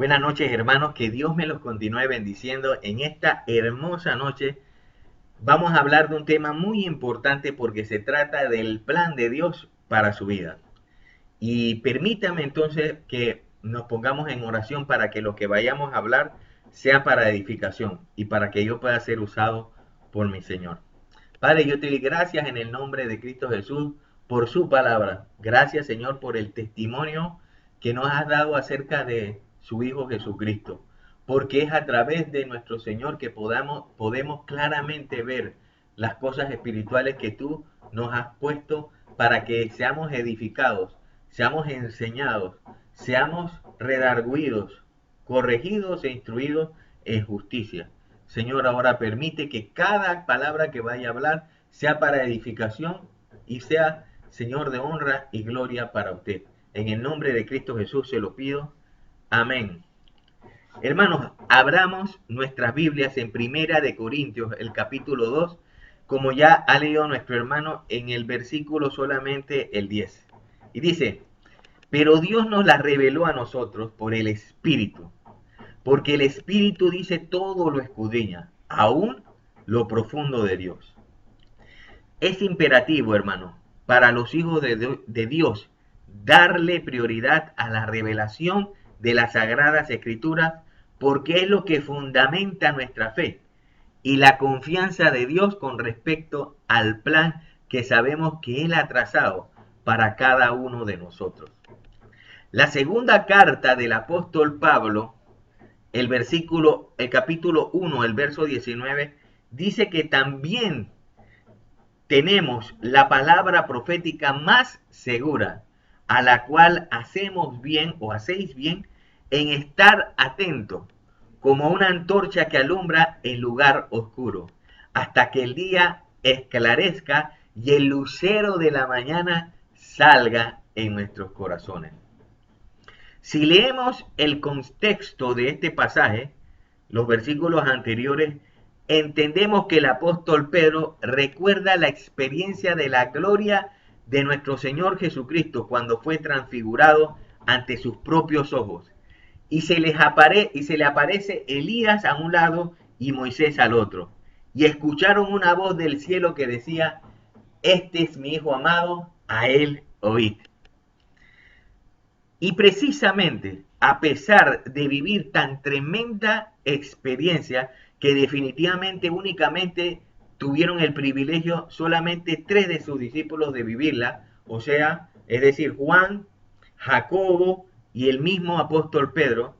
Buenas noches, hermanos, que Dios me los continúe bendiciendo en esta hermosa noche. Vamos a hablar de un tema muy importante porque se trata del plan de Dios para su vida. Y permítame entonces que nos pongamos en oración para que lo que vayamos a hablar sea para edificación y para que yo pueda ser usado por mi Señor. Padre, yo te doy gracias en el nombre de Cristo Jesús por su palabra. Gracias, Señor, por el testimonio que nos has dado acerca de su Hijo Jesucristo. Porque es a través de nuestro Señor que podemos claramente ver las cosas espirituales que tú nos has puesto para que seamos edificados, seamos enseñados, seamos redarguidos, corregidos e instruidos en justicia. Señor, ahora permite que cada palabra que vaya a hablar sea para edificación y sea, Señor, de honra y gloria para usted. En el nombre de Cristo Jesús se lo pido. Amén. Hermanos, abramos nuestras Biblias en Primera de Corintios, el capítulo 2, como ya ha leído nuestro hermano en el versículo solamente el 10. Y dice, pero Dios nos la reveló a nosotros por el Espíritu, porque el Espíritu dice todo lo escudriña, aún lo profundo de Dios. Es imperativo, hermano, para los hijos de Dios darle prioridad a la revelación de las Sagradas Escrituras, porque es lo que fundamenta nuestra fe y la confianza de Dios con respecto al plan que sabemos que Él ha trazado para cada uno de nosotros. La segunda carta del apóstol Pablo, el capítulo 1, el verso 19, dice que también tenemos la palabra profética más segura, a la cual hacemos bien o hacéis bien en estar atentos, como una antorcha que alumbra en lugar oscuro, hasta que el día esclarezca y el lucero de la mañana salga en nuestros corazones. Si leemos el contexto de este pasaje, los versículos anteriores, entendemos que el apóstol Pedro recuerda la experiencia de la gloria de nuestro Señor Jesucristo cuando fue transfigurado ante sus propios ojos. Y se le aparece Elías a un lado y Moisés al otro. Y escucharon una voz del cielo que decía, este es mi Hijo amado, a él oíd. Y precisamente, a pesar de vivir tan tremenda experiencia, que definitivamente únicamente tuvieron el privilegio solamente 3 de sus discípulos de vivirla, o sea, es decir, Juan, Jacobo y el mismo apóstol Pedro,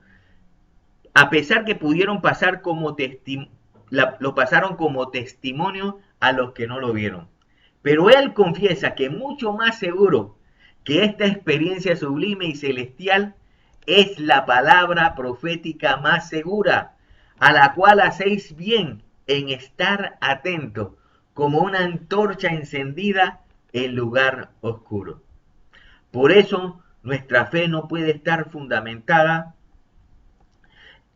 a pesar que pudieron pasar lo pasaron como testimonio a los que no lo vieron. Pero él confiesa que mucho más seguro que esta experiencia sublime y celestial es la palabra profética más segura, a la cual hacéis bien en estar atentos, como una antorcha encendida en lugar oscuro. Por eso nuestra fe no puede estar fundamentada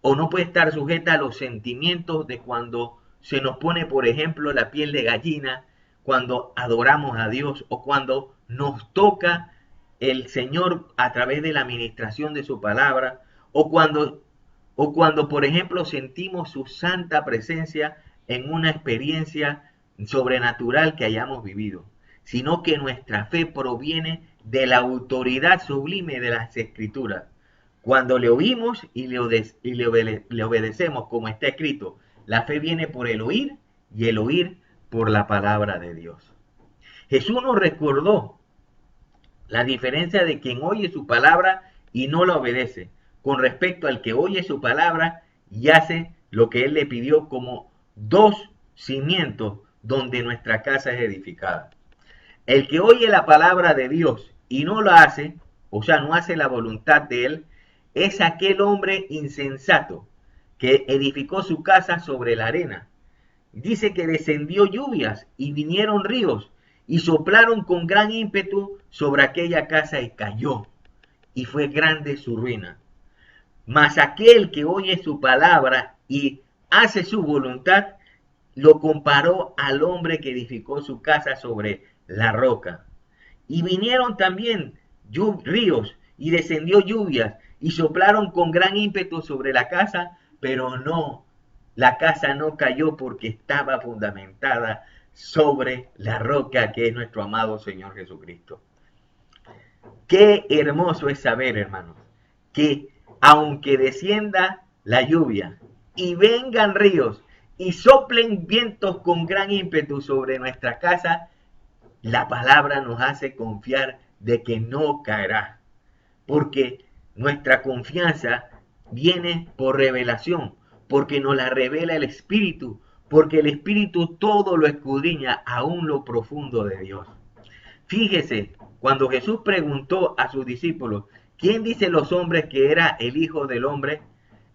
o no puede estar sujeta a los sentimientos de cuando se nos pone, por ejemplo, la piel de gallina, cuando adoramos a Dios o cuando nos toca el Señor a través de la administración de su palabra, o cuando, por ejemplo, sentimos su santa presencia en una experiencia sobrenatural que hayamos vivido, sino que nuestra fe proviene de la autoridad sublime de las Escrituras. Cuando le oímos y le obedecemos, como está escrito, la fe viene por el oír y el oír por la palabra de Dios. Jesús nos recordó la diferencia de quien oye su palabra y no la obedece, con respecto al que oye su palabra y hace lo que él le pidió, como 2 cimientos donde nuestra casa es edificada. El que oye la palabra de Dios y no la hace, o sea, no hace la voluntad de él, es aquel hombre insensato que edificó su casa sobre la arena. Dice que descendió lluvias y vinieron ríos y soplaron con gran ímpetu sobre aquella casa y cayó, y fue grande su ruina. Mas aquel que oye su palabra y hace su voluntad, lo comparó al hombre que edificó su casa sobre la roca. Y vinieron también ríos y descendió lluvias y soplaron con gran ímpetu sobre la casa, pero no, la casa no cayó porque estaba fundamentada sobre la roca que es nuestro amado Señor Jesucristo. Qué hermoso es saber, hermanos, que aunque descienda la lluvia y vengan ríos y soplen vientos con gran ímpetu sobre nuestra casa, la palabra nos hace confiar de que no caerá, porque nuestra confianza viene por revelación, porque nos la revela el Espíritu, porque el Espíritu todo lo escudriña, aún lo profundo de Dios. Fíjese, cuando Jesús preguntó a sus discípulos, ¿quién dicen los hombres que era el Hijo del Hombre?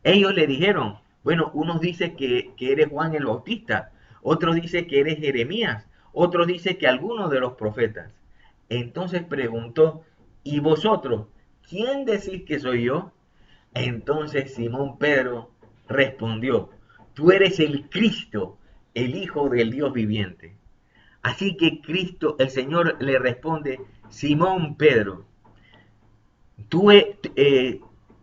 Ellos le dijeron, bueno, unos dicen que eres Juan el Bautista, otros dicen que eres Jeremías, otros dicen que algunos de los profetas. Entonces preguntó, ¿y vosotros, quién decís que soy yo? Entonces Simón Pedro respondió, tú eres el Cristo, el Hijo del Dios viviente. Así que Cristo, el Señor le responde, Simón Pedro, tú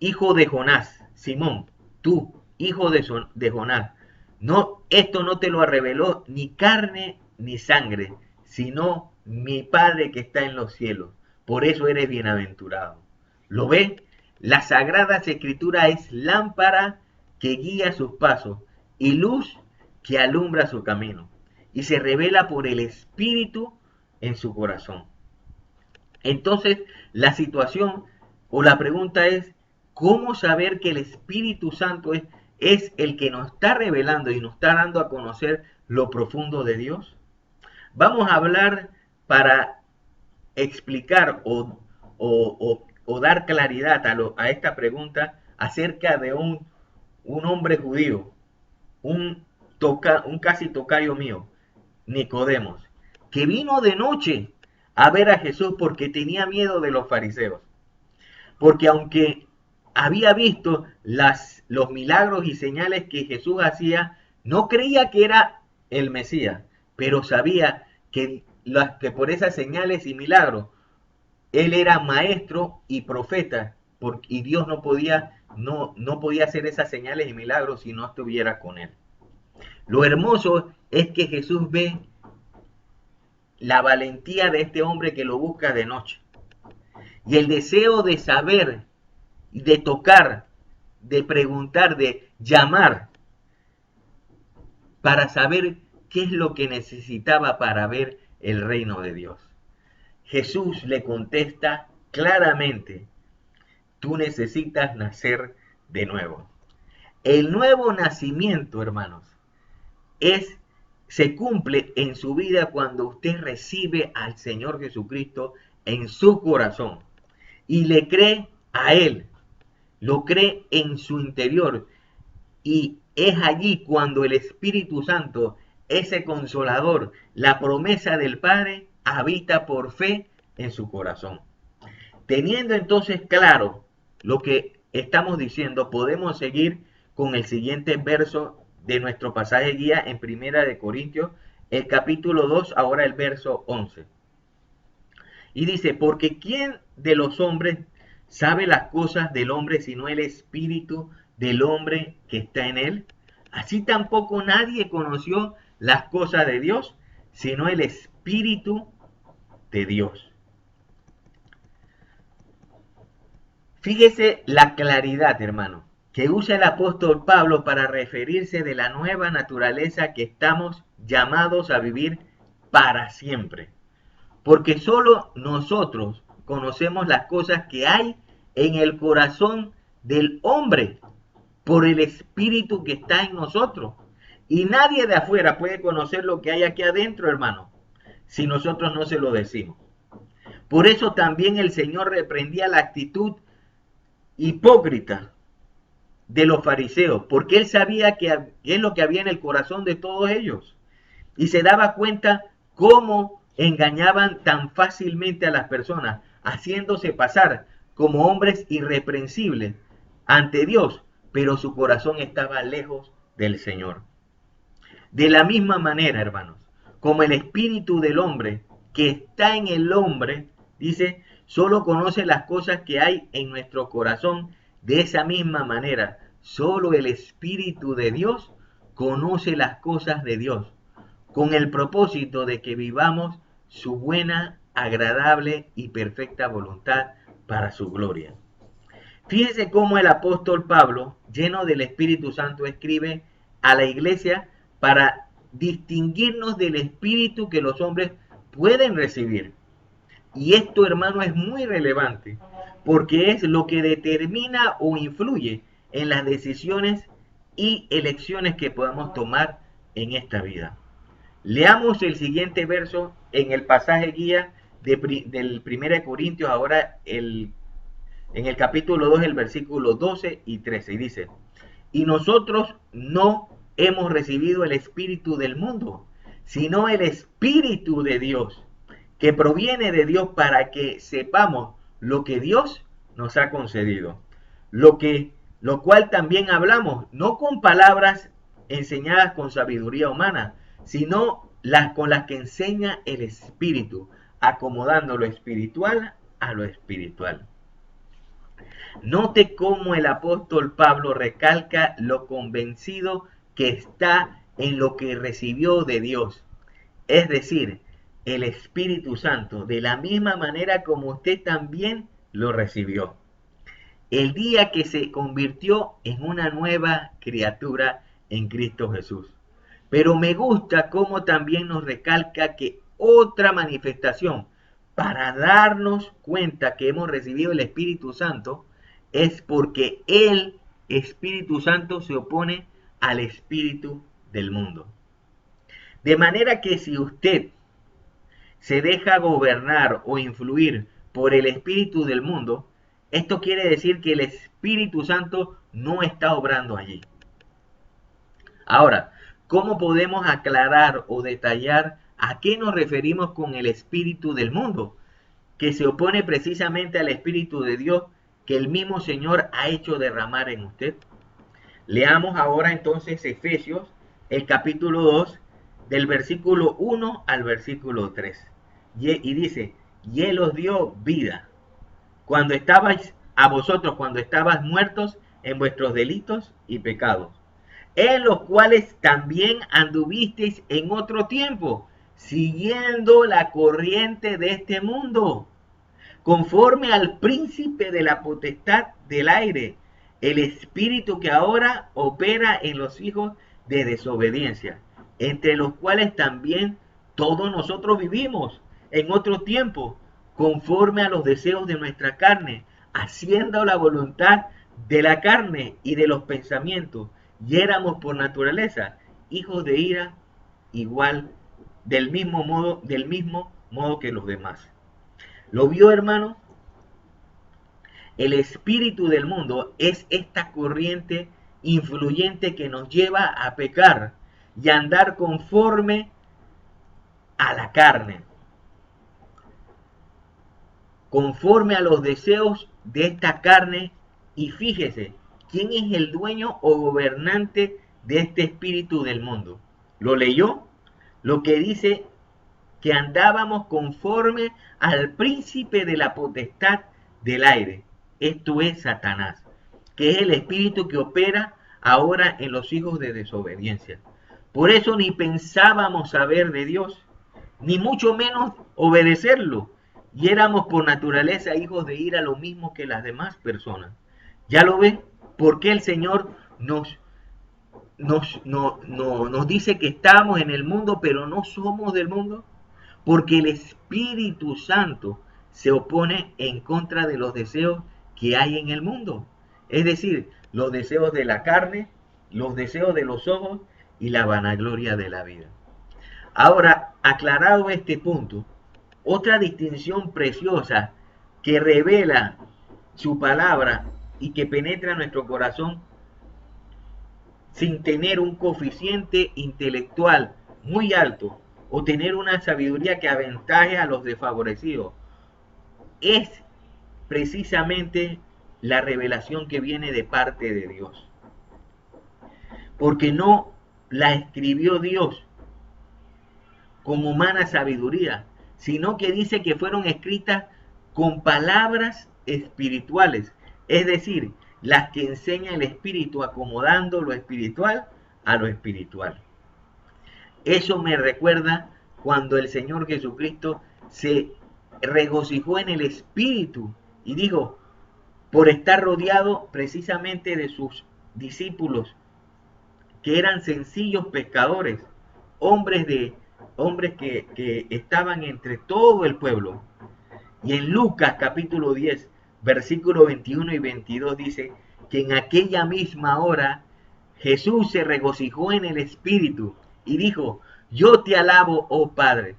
hijo de Jonás, Simón, tú, hijo de Jonás, no, esto no te lo reveló ni carne ni sangre, sino mi Padre que está en los cielos. Por eso eres bienaventurado. ¿Lo ves? La Sagrada Escritura es lámpara que guía sus pasos y luz que alumbra su camino. Y se revela por el Espíritu en su corazón. Entonces, la situación o la pregunta es, ¿cómo saber que el Espíritu Santo es el que nos está revelando y nos está dando a conocer lo profundo de Dios? Vamos a hablar para explicar o dar claridad a esta pregunta acerca de un hombre judío, un casi tocayo mío, Nicodemos, que vino de noche a ver a Jesús porque tenía miedo de los fariseos. Porque aunque había visto los milagros y señales que Jesús hacía, no creía que era el Mesías, pero sabía que por esas señales y milagros, él era maestro y profeta, y Dios no podía hacer esas señales y milagros si no estuviera con él. Lo hermoso es que Jesús ve la valentía de este hombre que lo busca de noche. Y el deseo de saber, de tocar, de preguntar, de llamar, para saber qué es lo que necesitaba para ver el reino de Dios. Jesús le contesta claramente, tú necesitas nacer de nuevo. El nuevo nacimiento, hermanos, se cumple en su vida cuando usted recibe al Señor Jesucristo en su corazón y le cree a Él, lo cree en su interior, y es allí cuando el Espíritu Santo, ese consolador, la promesa del Padre, habita por fe en su corazón. Teniendo entonces claro lo que estamos diciendo, podemos seguir con el siguiente verso de nuestro pasaje guía en Primera de Corintios, el capítulo 2, ahora el verso 11. Y dice, porque ¿quién de los hombres sabe las cosas del hombre sino el espíritu del hombre que está en él? Así tampoco nadie conoció las cosas de Dios sino el espíritu de Dios. Fíjese la claridad, hermano, que usa el apóstol Pablo para referirse de la nueva naturaleza que estamos llamados a vivir para siempre. Porque solo nosotros conocemos las cosas que hay en el corazón del hombre por el espíritu que está en nosotros. Y nadie de afuera puede conocer lo que hay aquí adentro, hermano, si nosotros no se lo decimos. Por eso también el Señor reprendía la actitud hipócrita de los fariseos, porque él sabía que es lo que había en el corazón de todos ellos. Y se daba cuenta cómo engañaban tan fácilmente a las personas, haciéndose pasar como hombres irreprensibles ante Dios, pero su corazón estaba lejos del Señor. De la misma manera, hermanos, como el espíritu del hombre que está en el hombre, dice, solo conoce las cosas que hay en nuestro corazón, De esa misma manera, solo el Espíritu de Dios conoce las cosas de Dios, con el propósito de que vivamos su buena, agradable y perfecta voluntad para su gloria. Fíjese cómo el apóstol Pablo, lleno del Espíritu Santo, escribe a la iglesia para distinguirnos del Espíritu que los hombres pueden recibir. Y esto, hermano, es muy relevante, porque es lo que determina o influye en las decisiones y elecciones que podamos tomar en esta vida. Leamos el siguiente verso en el pasaje guía del 1 Corintios, ahora en el capítulo 2, el versículo 12 y 13, y dice: y nosotros no hemos recibido el espíritu del mundo, sino el Espíritu de Dios, que proviene de Dios, para que sepamos lo que Dios nos ha concedido. Lo cual también hablamos, no con palabras enseñadas con sabiduría humana, sino con las que enseña el Espíritu, acomodando lo espiritual a lo espiritual. Note cómo el apóstol Pablo recalca lo convencido que está en lo que recibió de Dios, es decir, el Espíritu Santo, de la misma manera como usted también lo recibió. El día que se convirtió en una nueva criatura en Cristo Jesús. Pero me gusta cómo también nos recalca que otra manifestación para darnos cuenta que hemos recibido el Espíritu Santo es porque el Espíritu Santo se opone al espíritu del mundo. De manera que si usted se deja gobernar o influir por el espíritu del mundo, esto quiere decir que el Espíritu Santo no está obrando allí. Ahora, ¿cómo podemos aclarar o detallar a qué nos referimos con el espíritu del mundo, que se opone precisamente al Espíritu de Dios que el mismo Señor ha hecho derramar en usted? Leamos ahora entonces Efesios, el capítulo 2, del versículo 1 al versículo 3. Y dice: y Él os dio vida cuando estabais cuando estabais muertos en vuestros delitos y pecados, en los cuales también anduvisteis en otro tiempo, siguiendo la corriente de este mundo, conforme al príncipe de la potestad del aire, el espíritu que ahora opera en los hijos de desobediencia, entre los cuales también todos nosotros vivimos en otro tiempo, conforme a los deseos de nuestra carne, haciendo la voluntad de la carne y de los pensamientos, y éramos por naturaleza hijos de ira, igual del mismo modo que los demás. ¿Lo vio, hermano? El espíritu del mundo es esta corriente influyente que nos lleva a pecar y a andar conforme a la carne, conforme a los deseos de esta carne. Y fíjese, ¿quién es el dueño o gobernante de este espíritu del mundo? ¿Lo leyó? Lo que dice que andábamos conforme al príncipe de la potestad del aire. Esto es Satanás, que es el espíritu que opera ahora en los hijos de desobediencia. Por eso ni pensábamos saber de Dios, ni mucho menos obedecerlo, y éramos por naturaleza hijos de ira, lo mismo que las demás personas. ¿Ya lo ven? ¿Por qué el Señor nos dice que estamos en el mundo, pero no somos del mundo? Porque el Espíritu Santo se opone en contra de los deseos que hay en el mundo. Es decir, los deseos de la carne, los deseos de los ojos y la vanagloria de la vida. Ahora, aclarado este punto, otra distinción preciosa que revela su palabra y que penetra nuestro corazón sin tener un coeficiente intelectual muy alto o tener una sabiduría que aventaje a los desfavorecidos, es precisamente la revelación que viene de parte de Dios. Porque no la escribió Dios con humana sabiduría, sino que dice que fueron escritas con palabras espirituales. Es decir, las que enseña el Espíritu, acomodando lo espiritual a lo espiritual. Eso me recuerda cuando el Señor Jesucristo se regocijó en el Espíritu y dijo, por estar rodeado precisamente de sus discípulos, que eran sencillos pescadores, hombres, hombres que estaban entre todo el pueblo. Y en Lucas capítulo 10, versículo 21 y 22 dice que en aquella misma hora Jesús se regocijó en el Espíritu y dijo, yo te alabo, oh Padre,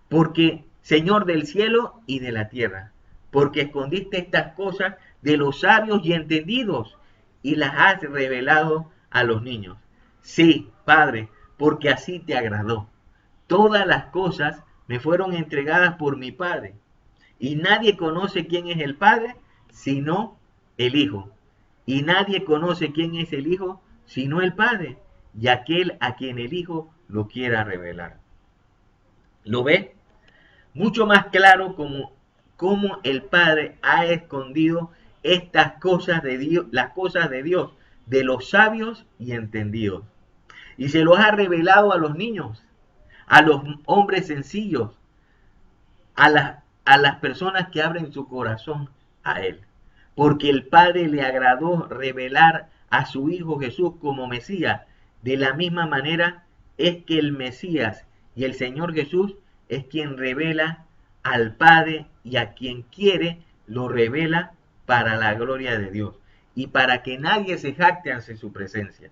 porque Señor del cielo y de la tierra, porque escondiste estas cosas de los sabios y entendidos y las has revelado a los niños. Sí, Padre, porque así te agradó. Todas las cosas me fueron entregadas por mi Padre, y nadie conoce quién es el Padre sino el Hijo. Y nadie conoce quién es el Hijo sino el Padre, y aquel a quien el Hijo lo quiera revelar. ¿Lo ve? Mucho más claro como el Padre ha escondido estas cosas de Dios, las cosas de Dios, de los sabios y entendidos. Y se los ha revelado a los niños, a los hombres sencillos, a las personas que abren su corazón a Él. Porque el Padre le agradó revelar a su Hijo Jesús como Mesías. De la misma manera es que el Mesías y el Señor Jesús es quien revela al Padre, y a quien quiere lo revela para la gloria de Dios y para que nadie se jacte ante su presencia.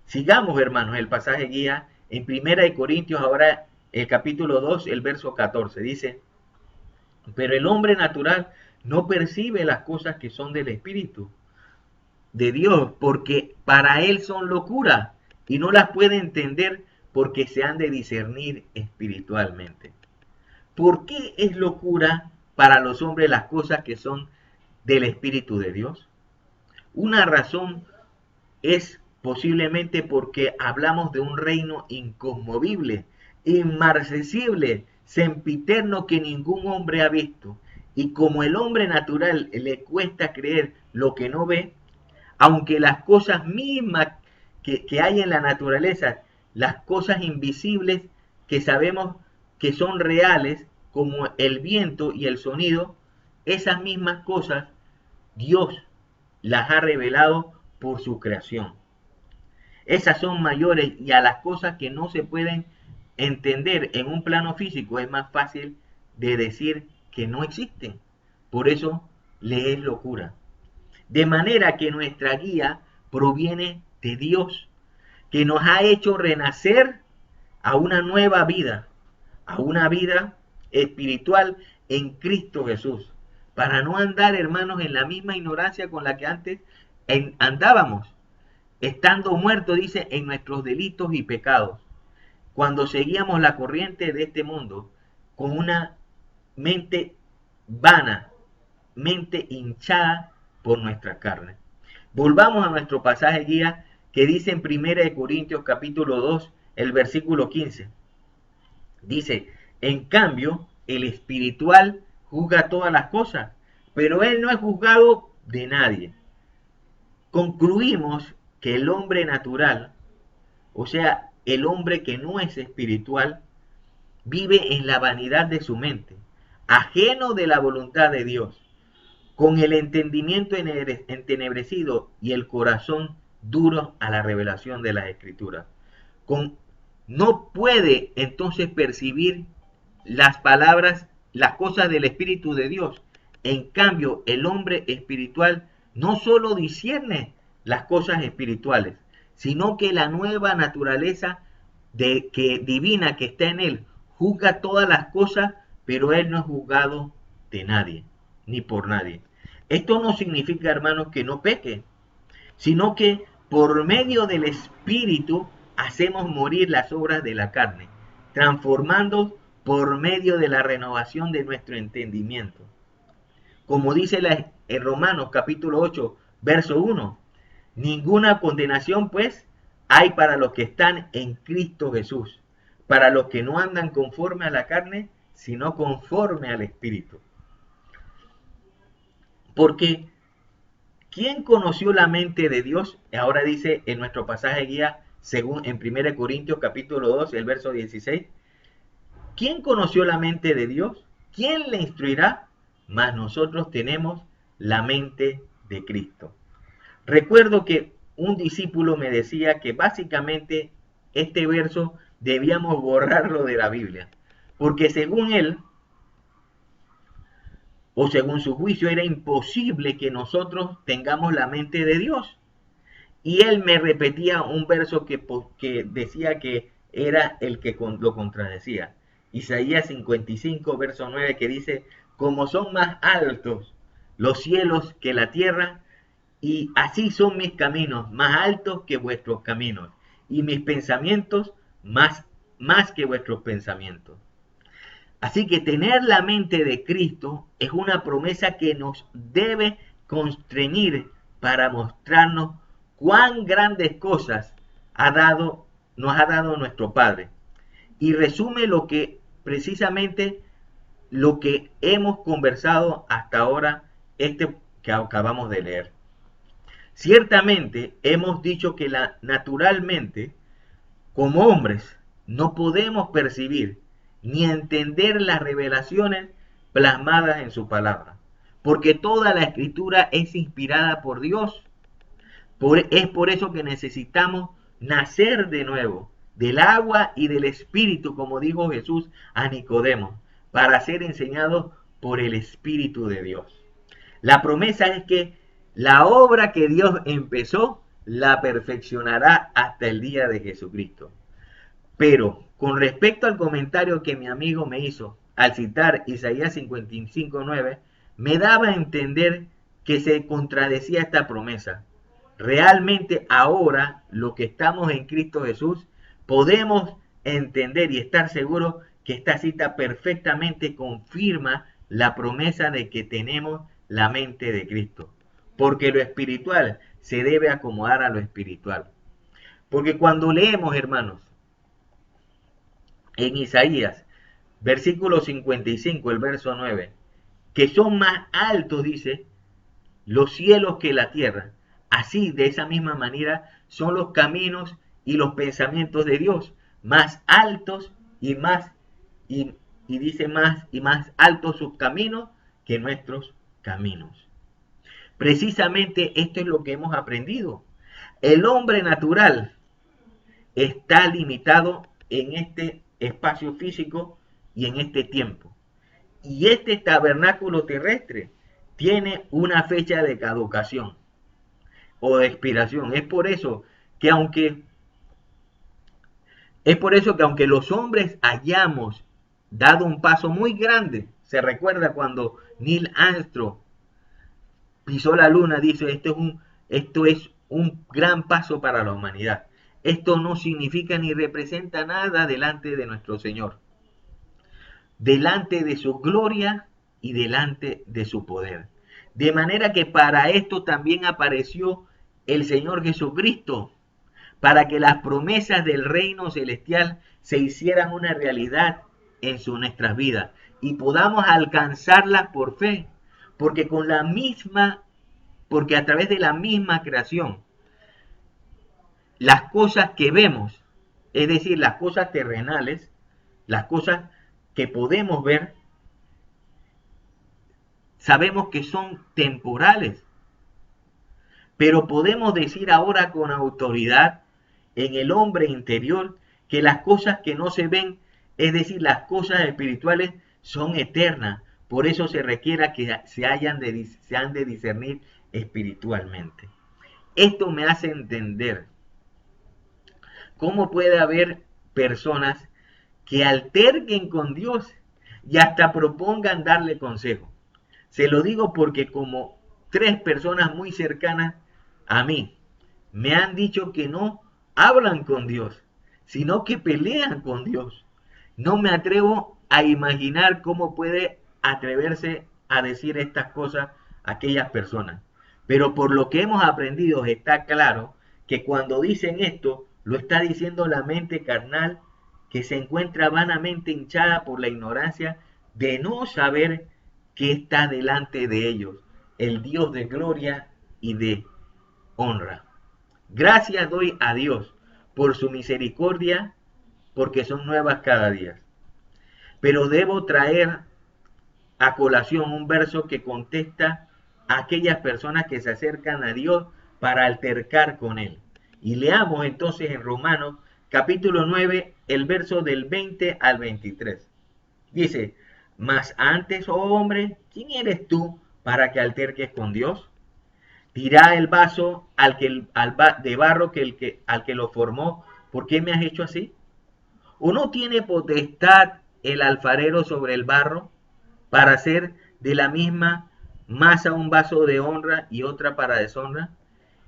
Sigamos, hermanos, el pasaje guía en 1 Corintios, ahora el capítulo 2, el verso 14. Dice, pero el hombre natural no percibe las cosas que son del Espíritu de Dios, porque para él son locura, y no las puede entender porque se han de discernir espiritualmente. ¿Por qué es locura para los hombres las cosas que son del Espíritu de Dios? Una razón es posiblemente porque hablamos de un reino inconmovible, inmarcesible, sempiterno, que ningún hombre ha visto. Y como el hombre natural le cuesta creer lo que no ve, aunque las cosas mismas que hay en la naturaleza, las cosas invisibles que sabemos que son reales, como el viento y el sonido, esas mismas cosas Dios las ha revelado por su creación. Esas son mayores, y a las cosas que no se pueden entender en un plano físico es más fácil de decir que no existen. Por eso le es locura. De manera que nuestra guía proviene de Dios, que nos ha hecho renacer a una nueva vida, a una vida espiritual en Cristo Jesús, para no andar, hermanos, en la misma ignorancia con la que antes andábamos, estando muertos, dice, en nuestros delitos y pecados, cuando seguíamos la corriente de este mundo con una mente vana, mente hinchada por nuestra carne. Volvamos a nuestro pasaje guía que dice en 1 Corintios capítulo 2, el versículo 15. Dice, en cambio, el espiritual juzga todas las cosas, pero él no es juzgado de nadie. Concluimos que el hombre natural, o sea, el hombre que no es espiritual, vive en la vanidad de su mente, ajeno de la voluntad de Dios, con el entendimiento entenebrecido y el corazón duro a la revelación de las Escrituras. No puede entonces percibir las palabras, las cosas del Espíritu de Dios. En cambio, el hombre espiritual no solo discierne las cosas espirituales, sino que la nueva naturaleza divina que está en él juzga todas las cosas, pero él no es juzgado de nadie, ni por nadie. Esto no significa, hermanos, que no peque, sino que por medio del Espíritu hacemos morir las obras de la carne, transformando por medio de la renovación de nuestro entendimiento. Como dice en Romanos capítulo 8, verso 1, ninguna condenación pues hay para los que están en Cristo Jesús, para los que no andan conforme a la carne, sino conforme al Espíritu. Porque ¿Quién conoció la mente de Dios? Ahora dice en nuestro pasaje guía, según en 1 Corintios capítulo 2, el verso 16. ¿Quién conoció la mente de Dios? ¿Quién le instruirá? Mas nosotros tenemos la mente de Cristo. Recuerdo que un discípulo me decía que básicamente este verso debíamos borrarlo de la Biblia, porque según él, o según su juicio, era imposible que nosotros tengamos la mente de Dios. Y él me repetía un verso que decía que era el que lo contradecía. Isaías 55, verso 9, que dice, como son más altos los cielos que la tierra, y así son mis caminos, más altos que vuestros caminos, y mis pensamientos más que vuestros pensamientos. Así que tener la mente de Cristo es una promesa que nos debe constreñir para mostrarnos cuán grandes cosas nos ha dado nuestro Padre. Y resume precisamente lo que hemos conversado hasta ahora, que acabamos de leer. Ciertamente hemos dicho que naturalmente, como hombres, no podemos percibir ni entender las revelaciones plasmadas en su palabra, porque toda la escritura es inspirada por Dios. Es por eso que necesitamos nacer de nuevo, del agua y del espíritu, como dijo Jesús a Nicodemo, para ser enseñados por el Espíritu de Dios. La promesa es que la obra que Dios empezó, la perfeccionará hasta el día de Jesucristo. Pero con respecto al comentario que mi amigo me hizo al citar Isaías 55:9, me daba a entender que se contradecía esta promesa. Realmente ahora, los que estamos en Cristo Jesús, podemos entender y estar seguros que esta cita perfectamente confirma la promesa de que tenemos la mente de Cristo. Porque lo espiritual se debe acomodar a lo espiritual. Porque cuando leemos, hermanos, en Isaías, versículo 55, el verso 9, que son más altos, dice, los cielos que la tierra. Así, de esa misma manera, son los caminos y los pensamientos de Dios, más altos y más, y dice más y más altos sus caminos que nuestros caminos. Precisamente esto es lo que hemos aprendido. El hombre natural está limitado en este espacio físico y en este tiempo. Y este tabernáculo terrestre tiene una fecha de caducación o de expiración. Es por eso que aunque los hombres hayamos dado un paso muy grande, se recuerda cuando Neil Armstrong pisó la luna, dice, esto es un gran paso para la humanidad. Esto no significa ni representa nada delante de nuestro Señor, delante de su gloria y delante de su poder. De manera que para esto también apareció el Señor Jesucristo, para que las promesas del reino celestial se hicieran una realidad en nuestras vidas y podamos alcanzarlas por fe, porque a través de la misma creación, las cosas que vemos, es decir, las cosas terrenales, las cosas que podemos ver, sabemos que son temporales, pero podemos decir ahora con autoridad en el hombre interior que las cosas que no se ven, es decir, las cosas espirituales, son eternas. Por eso se requiere que se han de discernir espiritualmente. Esto me hace entender cómo puede haber personas que alterquen con Dios y hasta propongan darle consejo. Se lo digo porque como 3 personas muy cercanas a mí me han dicho que no hablan con Dios, sino que pelean con Dios. No me atrevo a imaginar cómo puede atreverse a decir estas cosas aquellas personas. Pero por lo que hemos aprendido está claro que cuando dicen esto, lo está diciendo la mente carnal que se encuentra vanamente hinchada por la ignorancia de no saber que está delante de ellos, el Dios de gloria y de honra. Gracias doy a Dios por su misericordia, porque son nuevas cada día. Pero debo traer a colación un verso que contesta a aquellas personas que se acercan a Dios para altercar con Él. Y leamos entonces en Romanos capítulo 9, el verso del 20 al 23. Dice, mas antes, oh hombre, ¿quién eres tú para que alterques con Dios? Tira el vaso de barro al que lo formó. ¿Por qué me has hecho así? ¿O no tiene potestad el alfarero sobre el barro para hacer de la misma masa un vaso de honra y otra para deshonra?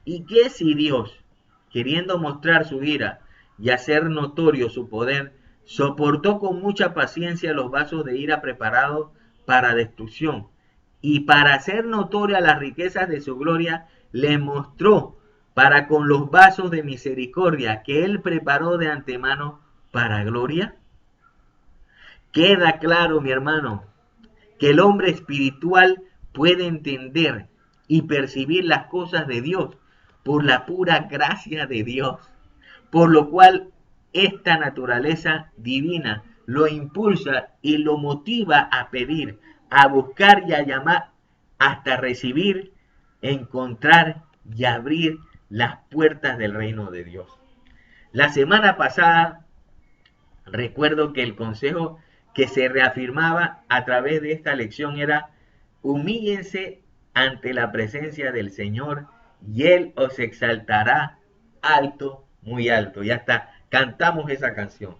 ¿Y qué si Dios, queriendo mostrar su ira y hacer notorio su poder, soportó con mucha paciencia los vasos de ira preparados para destrucción, y para hacer notoria las riquezas de su gloria, les mostró para con los vasos de misericordia que él preparó de antemano para gloria? Queda claro, mi hermano, que el hombre espiritual puede entender y percibir las cosas de Dios por la pura gracia de Dios, por lo cual esta naturaleza divina lo impulsa y lo motiva a pedir, a buscar y a llamar hasta recibir, encontrar y abrir las puertas del reino de Dios. La semana pasada recuerdo que el consejo que se reafirmaba a través de esta lección era: humíllense ante la presencia del Señor y Él os exaltará alto, muy alto. Y hasta cantamos esa canción.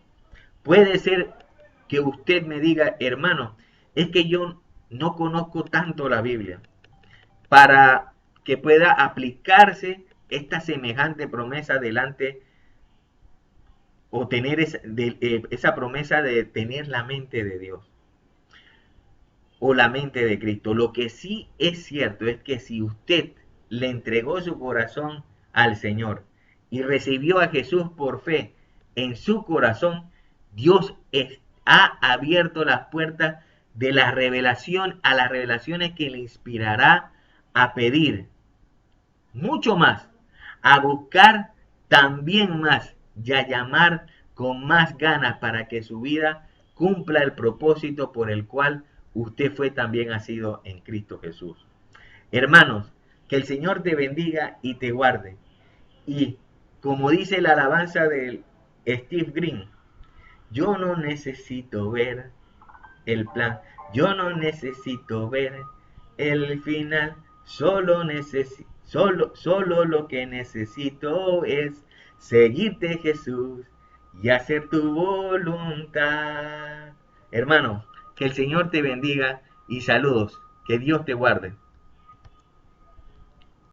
Puede ser que usted me diga, hermano, es que yo no conozco tanto la Biblia para que pueda aplicarse esta semejante promesa delante o tener esa promesa de tener la mente de Dios o la mente de Cristo. Lo que sí es cierto es que si usted le entregó su corazón al Señor y recibió a Jesús por fe en su corazón, Dios ha abierto las puertas de la revelación a las revelaciones que le inspirará a pedir mucho más, a buscar también más y a llamar con más ganas para que su vida cumpla el propósito por el cual usted fue también nacido en Cristo Jesús. Hermanos, que el Señor te bendiga y te guarde. Y como dice la alabanza de Steve Green, yo no necesito ver el plan, yo no necesito ver el final, solo lo que necesito es seguirte, Jesús, y hacer tu voluntad. Hermano, que el Señor te bendiga y saludos, que Dios te guarde.